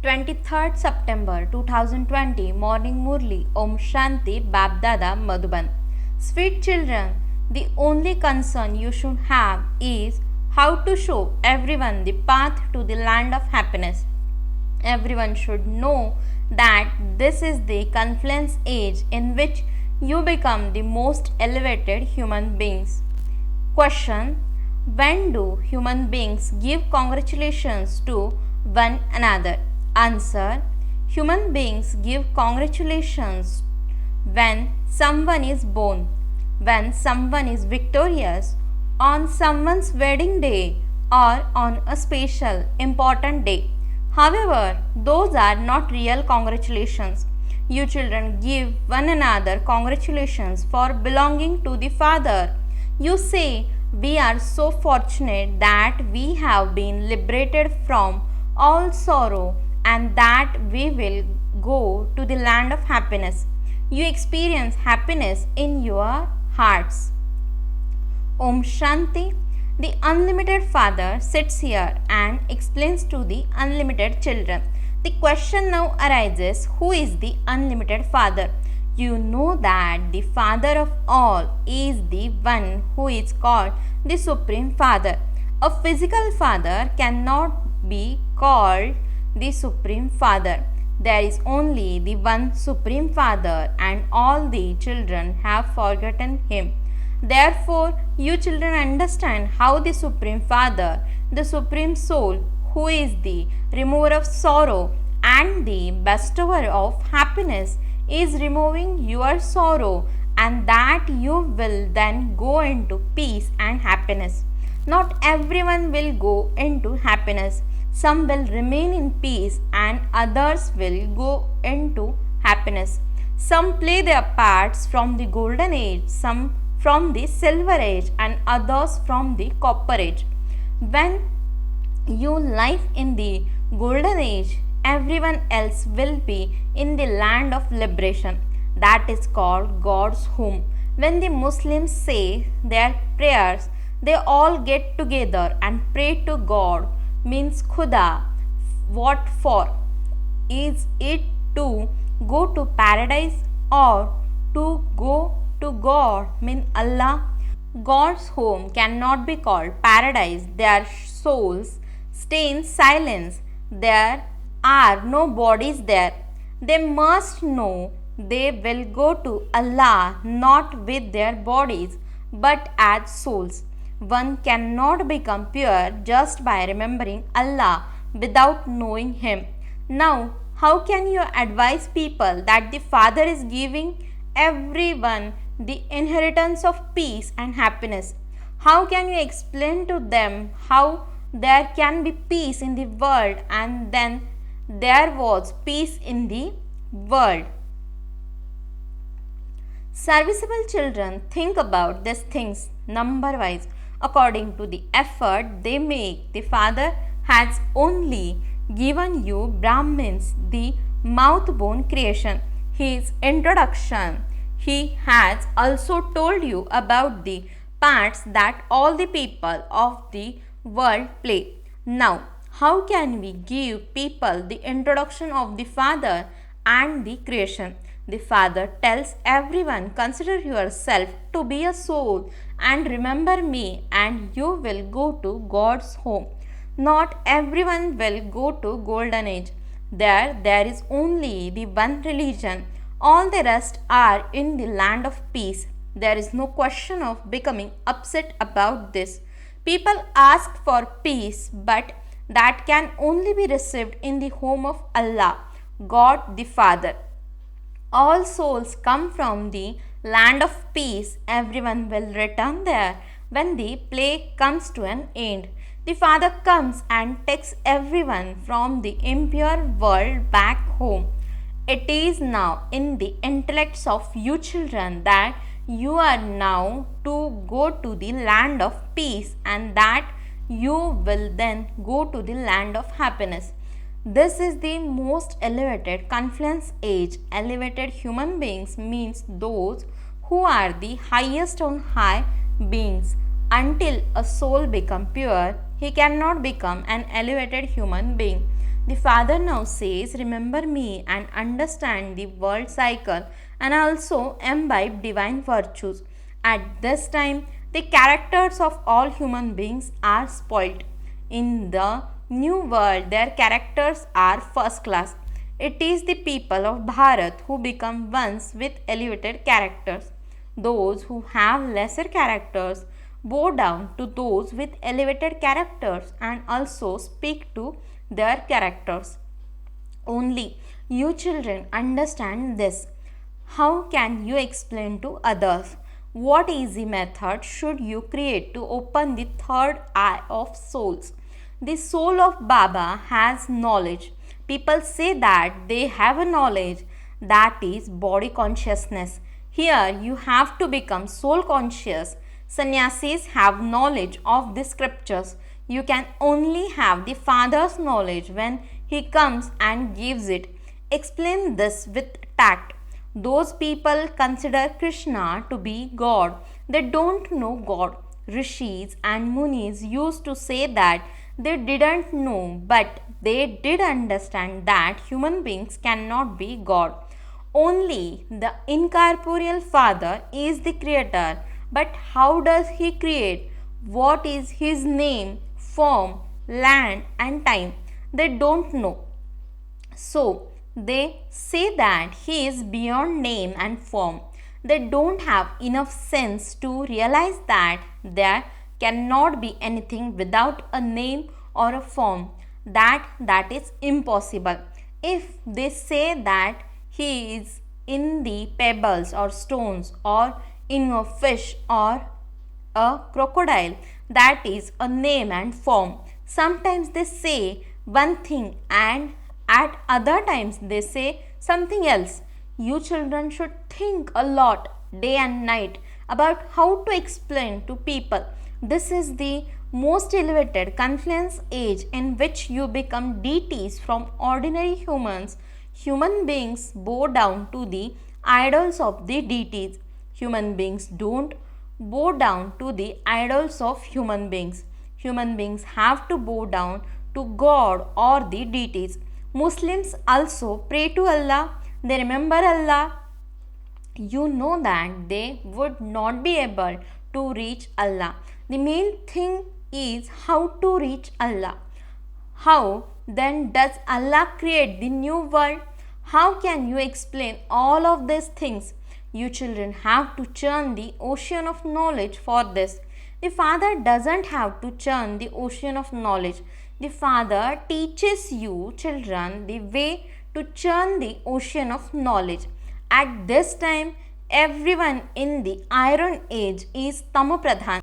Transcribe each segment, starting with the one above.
23rd September 2020 Morning Murli Om Shanti Babdada Madhuban. Sweet children, the only concern you should have is how to show everyone the path to the land of happiness. Everyone should know that this is the confluence age in which you become the most elevated human beings. Question: when do human beings give congratulations to one another? Answer: human beings give congratulations when someone is born, when someone is victorious, on someone's wedding day, or on a special important day. However, those are not real congratulations. You children give one another congratulations for belonging to the Father. You say, we are so fortunate that we have been liberated from all sorrow and that we will go to the land of happiness. You experience happiness in your hearts. Om Shanti. The unlimited Father sits here and explains to the unlimited children. The question now arises, who is the unlimited Father? You know that the Father of all is the one who is called the Supreme Father. A physical father cannot be called the Supreme Father. There is only the one Supreme Father, and all the children have forgotten him. Therefore, you children understand how the Supreme Father, the Supreme Soul, who is the remover of sorrow and the bestower of happiness, is removing your sorrow, and that you will then go into peace and happiness. Not everyone will go into happiness. Some will remain in peace and others will go into happiness. Some play their parts from the golden age, some from the silver age, and others from the copper age. When you live in the golden age, everyone else will be in the land of liberation. That is called God's home. When the Muslims say their prayers, they all get together and pray to God, means Khuda. What for? Is it to go to paradise or to go to God, mean Allah? God's home cannot be called paradise. Their souls stay in silence. There are no bodies there. They must know they will go to Allah not with their bodies but as souls. One cannot become pure just by remembering Allah without knowing Him. Now, how can you advise people that the Father is giving everyone the inheritance of peace and happiness? How can you explain to them how there can be peace in the world and then there was peace in the world? Serviceable children think about these things number wise according to the effort they make. The Father has only given you Brahmins the mouth-born creation, his introduction. He has also told you about the parts that all the people of the world play. Now, how can we give people the introduction of the Father and the creation? The Father tells everyone, consider yourself to be a soul and remember me, and you will go to God's home. Not everyone will go to golden age. There is only the one religion. All the rest are in the land of peace. There is no question of becoming upset about this. People ask for peace, but that can only be received in the home of Allah, God the Father. All souls come from the land of peace. Everyone will return there when the play comes to an end. The Father comes and takes everyone from the impure world back home. It is now in the intellects of you children that you are now to go to the land of peace and that you will then go to the land of happiness. This is the most elevated confluence age. Elevated human beings means those who are the highest on high beings. Until a soul become pure, he cannot become an elevated human being. The father now says, remember me and understand the world cycle and also imbibe divine virtues. At this time, the characters of all human beings are spoilt. In the new world, their characters are first class. It is the people of Bharat who become ones with elevated characters. Those who have lesser characters bow down to those with elevated characters and also speak to their characters. Only you children understand this. How can you explain to others? What easy method should you create to open the third eye of souls? The soul of Baba has knowledge. People say that they have a knowledge, that is body consciousness. Here you have to become soul conscious. Sannyasis have knowledge of the scriptures. You can only have the Father's knowledge when He comes and gives it. Explain this with tact. Those people consider Krishna to be God. They don't know God. Rishis and Munis used to say that they didn't know, but they did understand that human beings cannot be God. Only the incorporeal Father is the creator. But how does He create? What is His name, form, land, and time? They don't know. So, they say that He is beyond name and form. They don't have enough sense to realize that there cannot be anything without a name or a form. That is impossible. If they say that He is in the pebbles or stones or in a fish or a crocodile, that is a name and form. Sometimes they say one thing and at other times they say something else. You children should think a lot day and night about how to explain to people. This is the most elevated confluence age in which you become deities from ordinary humans. Human beings bow down to the idols of the deities. Human beings don't bow down to the idols of human beings. Human beings have to bow down to God or the deities. Muslims also pray to Allah. They remember Allah. You know that they would not be able to reach Allah. The main thing is how to reach Allah. How then does Allah create the new world? How can you explain all of these things? You children have to churn the ocean of knowledge for this. The Father doesn't have to churn the ocean of knowledge. The Father teaches you children the way to churn the ocean of knowledge. At this time, everyone in the Iron Age is Tamopradhan.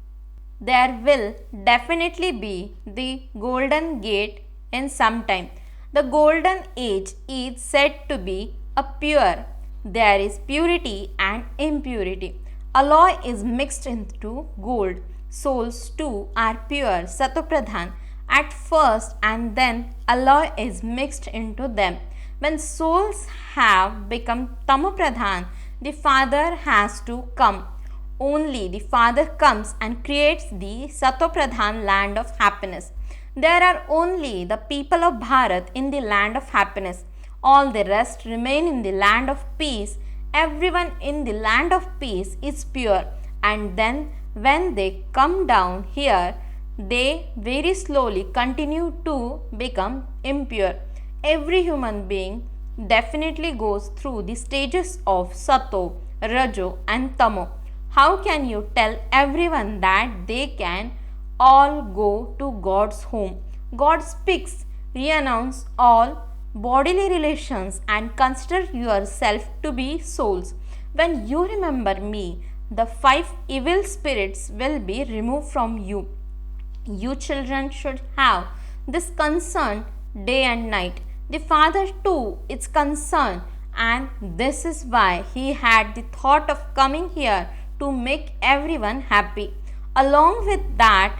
There will definitely be the Golden Gate in some time. The Golden Age is said to be a pure. There is purity and impurity. Alloy is mixed into gold. Souls too are pure, Satopradhan, at first, and then alloy is mixed into them. When souls have become Tamopradhan, the Father has to come. Only the Father comes and creates the Satopradhan land of happiness. There are only the people of Bharat in the land of happiness. All the rest remain in the land of peace. Everyone in the land of peace is pure, and then when they come down here, they very slowly continue to become impure. Every human being definitely goes through the stages of Sato, Rajo, and Tamo. How can you tell everyone that they can all go to God's home? God speaks, renounce all bodily relations and consider yourself to be souls. When you remember me, the 5 evil spirits will be removed from you. You children should have this concern day and night. The Father too is concerned, and this is why He had the thought of coming here to make everyone happy. Along with that,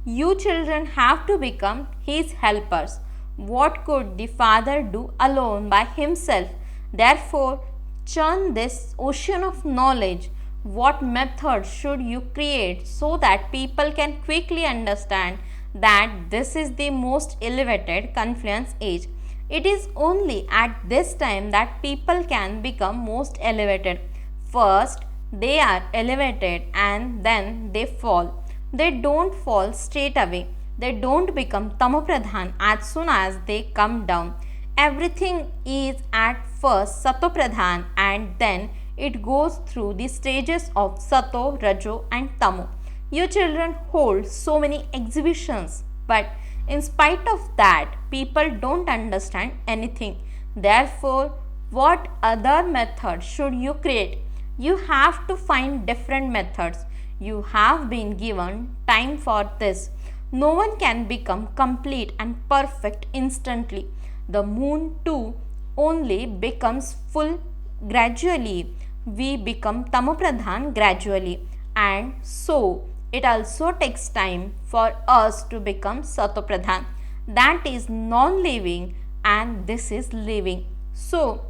you children have to become His helpers. What could the Father do alone by Himself? Therefore, churn this ocean of knowledge. What method should you create so that people can quickly understand that this is the most elevated confluence age. It is only at this time that people can become most elevated. First, they are elevated and then they fall. They don't fall straight away. They don't become tamopradhan as soon as they come down. Everything is at first satopradhan and then it goes through the stages of sato, rajo and tamo. You children hold so many exhibitions, but in spite of that, people don't understand anything. Therefore, what other method should you create? You have to find different methods. You have been given time for this. No one can become complete and perfect instantly. The moon too only becomes full gradually. We become tamopradhan gradually, and so it also takes time for us to become satopradhan. That is non-living and this is living. So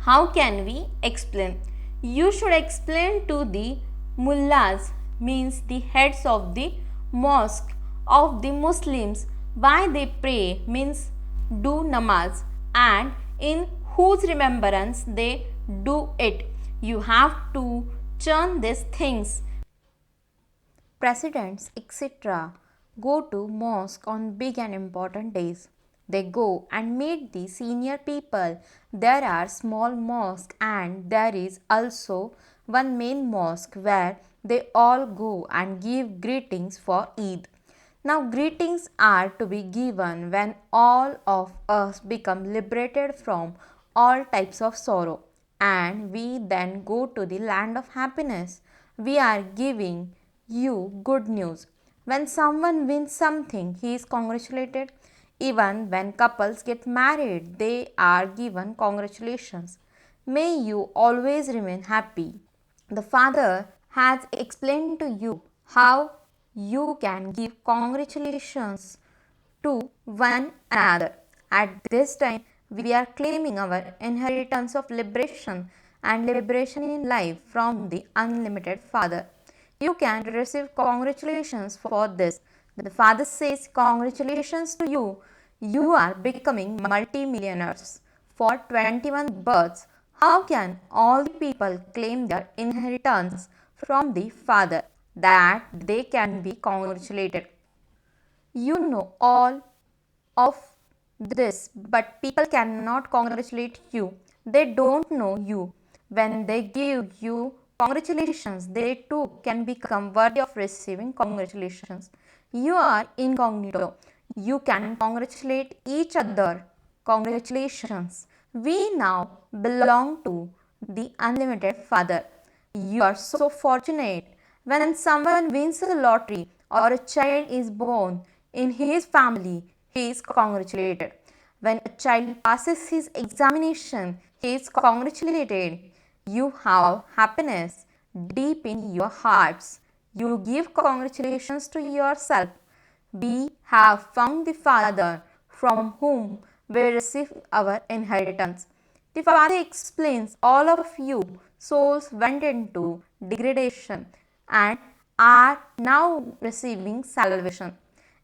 how can we explain? You should explain to the mullahs, means the heads of the mosque of the Muslims, why they pray, means do namaz, and in whose remembrance they do it. You have to churn these things. Presidents, etc., go to mosque on big and important days. They go and meet the senior people. There are small mosques and there is also one main mosque where they all go and give greetings for Eid. Now, greetings are to be given when all of us become liberated from all types of sorrow and we then go to the land of happiness. We are giving you good news. When someone wins something, he is congratulated. Even when couples get married, they are given congratulations. May you always remain happy. The Father has explained to you how you can give congratulations to one another. At this time, we are claiming our inheritance of liberation and liberation in life from the unlimited Father. You can receive congratulations for this. The Father says, congratulations to you. You are becoming multi-millionaires. For 21 births, how can all the people claim their inheritance from the Father? That they can be congratulated. You know all of this, but people cannot congratulate you. They don't know you. When they give you congratulations, they too can become worthy of receiving congratulations. You are incognito. You can congratulate each other. Congratulations. We now belong to the unlimited Father. You are so fortunate. When someone wins the lottery or a child is born in his family, he is congratulated. When a child passes his examination, he is congratulated. You have happiness deep in your hearts. You give congratulations to yourself. We have found the Father from whom we receive our inheritance. The Father explains all of you souls went into degradation and are now receiving salvation.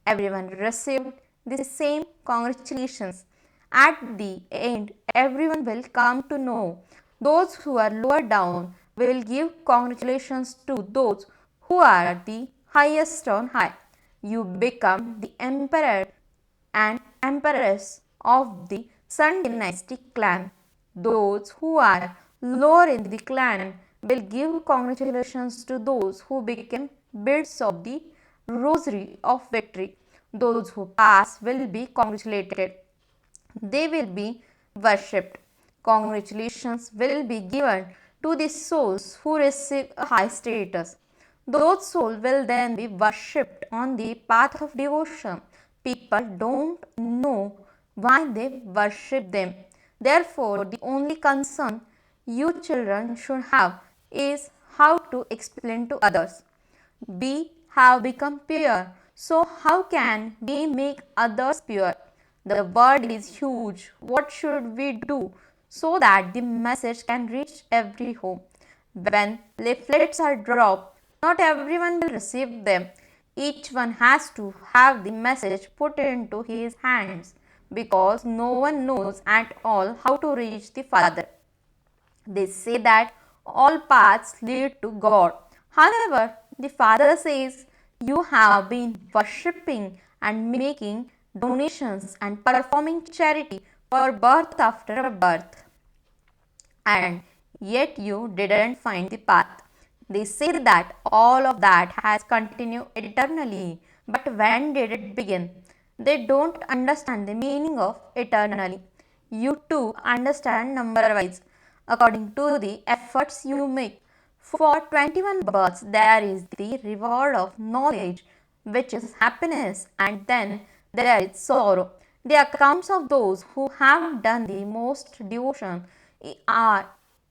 Everyone received the same congratulations. At the end, everyone will come to know. Those who are lower down will give congratulations to those who are at the highest on high. You become the emperor and empress of the Sun dynasty clan. Those who are lower in the clan will give congratulations to those who became beads of the rosary of victory. Those who pass will be congratulated. They will be worshipped. Congratulations will be given to the souls who receive a high status. Those souls will then be worshipped on the path of devotion. People don't know why they worship them. Therefore, the only concern you children should have is how to explain to others. We have become pure, so how can we make others pure? The world is huge. What should we do so that the message can reach every home? When leaflets are dropped, not everyone will receive them. Each one has to have the message put into his hands because no one knows at all how to reach the Father. They say that all paths lead to God. However, the Father says you have been worshipping and making donations and performing charity for birth after birth, and yet you didn't find the path. They say that all of that has continued eternally, but when did it begin? They don't understand the meaning of eternally. You too understand number wise, according to the efforts you make. For 21 births, there is the reward of knowledge, which is happiness, and then there is sorrow. The accounts of those who have done the most devotion are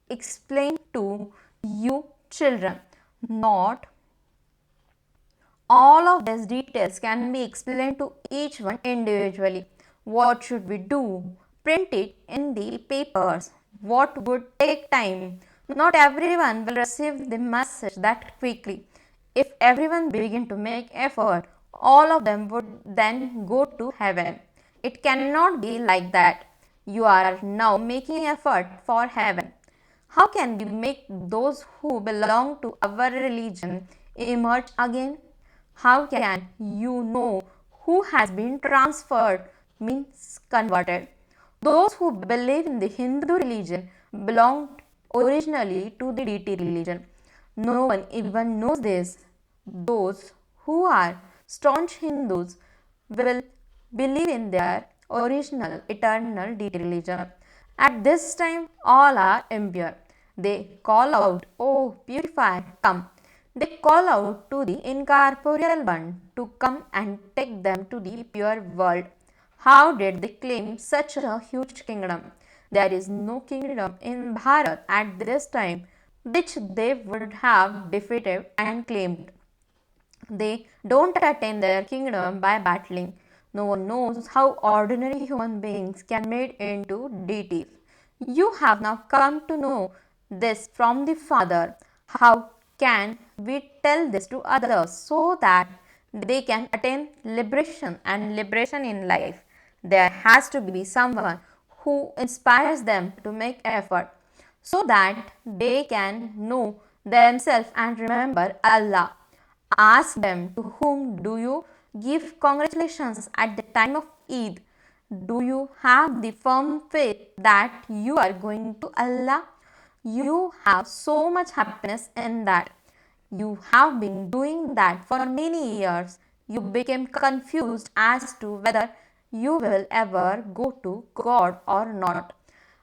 explained to you, children. Not all of these details can be explained to each one individually. What should we do? Print it in the papers. What would take time? Not everyone will receive the message that quickly. If everyone begin to make effort, all of them would then go to heaven. It cannot be like that. You are now making effort for heaven. How can we make those who belong to our religion emerge again? How can you know who has been transferred, means converted? Those who believe in the Hindu religion belonged originally to the deity religion. No one even knows this. Those who are staunch Hindus will believe in their original eternal deity religion. At this time, all are impure. They call out, "Oh, purify, come." They call out to the incorporeal one to come and take them to the pure world. How did they claim such a huge kingdom? There is no kingdom in Bharat at this time which they would have defeated and claimed. They don't attain their kingdom by battling. No one knows how ordinary human beings can made into deities. You have now come to know this from the Father. How can we tell this to others so that they can attain liberation and liberation in life? There has to be someone who inspires them to make effort so that they can know themselves and remember Allah. Ask them, to whom do you give congratulations at the time of Eid? Do you have the firm faith that you are going to Allah? You have so much happiness in that. You have been doing that for many years. You became confused as to whether you will ever go to God or not.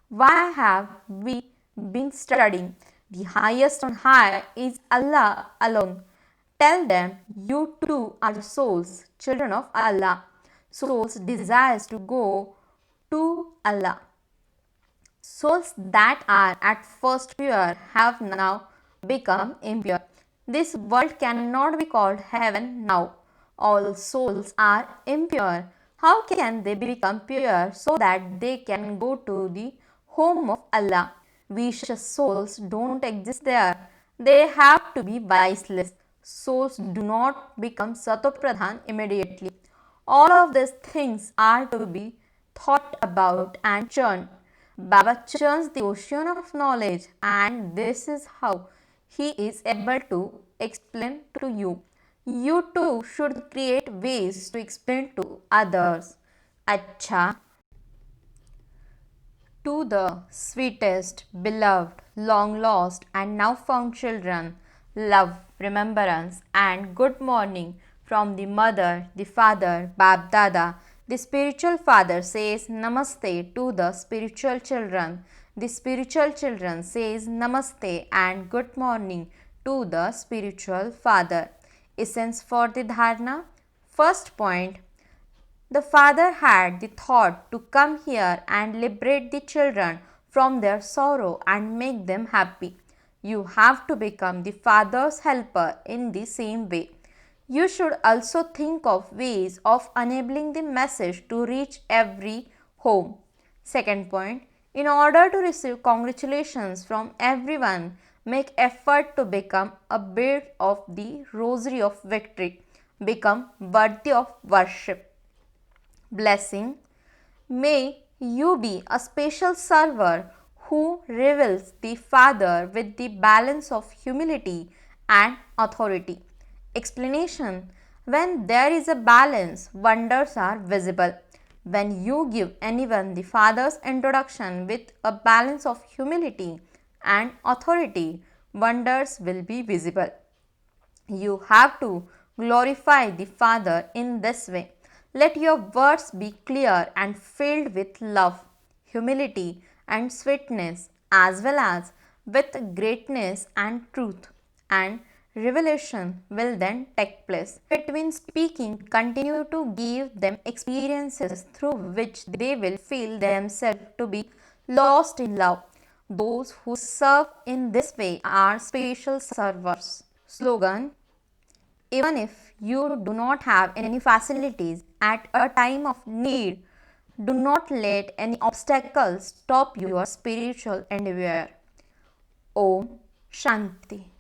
Why have we been studying? The highest on high is Allah alone. Tell them you too are souls, children of Allah. Souls desires to go to Allah. Souls that are at first pure have now become impure. This world cannot be called heaven now. All souls are impure. How can they become pure so that they can go to the home of Allah? Vicious souls don't exist there. They have to be viceless. Souls do not become Satopradhan immediately. All of these things are to be thought about and churned. Baba churns the ocean of knowledge, and this is how he is able to explain to you. You too should create ways to explain to others. Acha. To the sweetest, beloved, long lost, and now found children, love, remembrance, and good morning from the mother, the father, Bab Dada. The spiritual father says Namaste to the spiritual children. The spiritual children says Namaste and good morning to the spiritual father. Essence for the dharana. First point, the father had the thought to come here and liberate the children from their sorrow and make them happy. You have to become the father's helper in the same way. You should also think of ways of enabling the message to reach every home. Second point, in order to receive congratulations from everyone, make effort to become a bit of the rosary of victory. become worthy of worship. Blessing. May you be a special server who reveals the Father with the balance of humility and authority. Explanation. When there is a balance, wonders are visible. When you give anyone the Father's introduction with a balance of humility and authority, wonders will be visible. You have to glorify the Father in this way. Let your words be clear and filled with love, humility, and sweetness, as well as with greatness and truth. And revelation will then take place. Between speaking, continue to give them experiences through which they will feel themselves to be lost in love. Those who serve in this way are special servers. Slogan. Even if you do not have any facilities at a time of need, do not let any obstacles stop your spiritual endeavor. Om Shanti.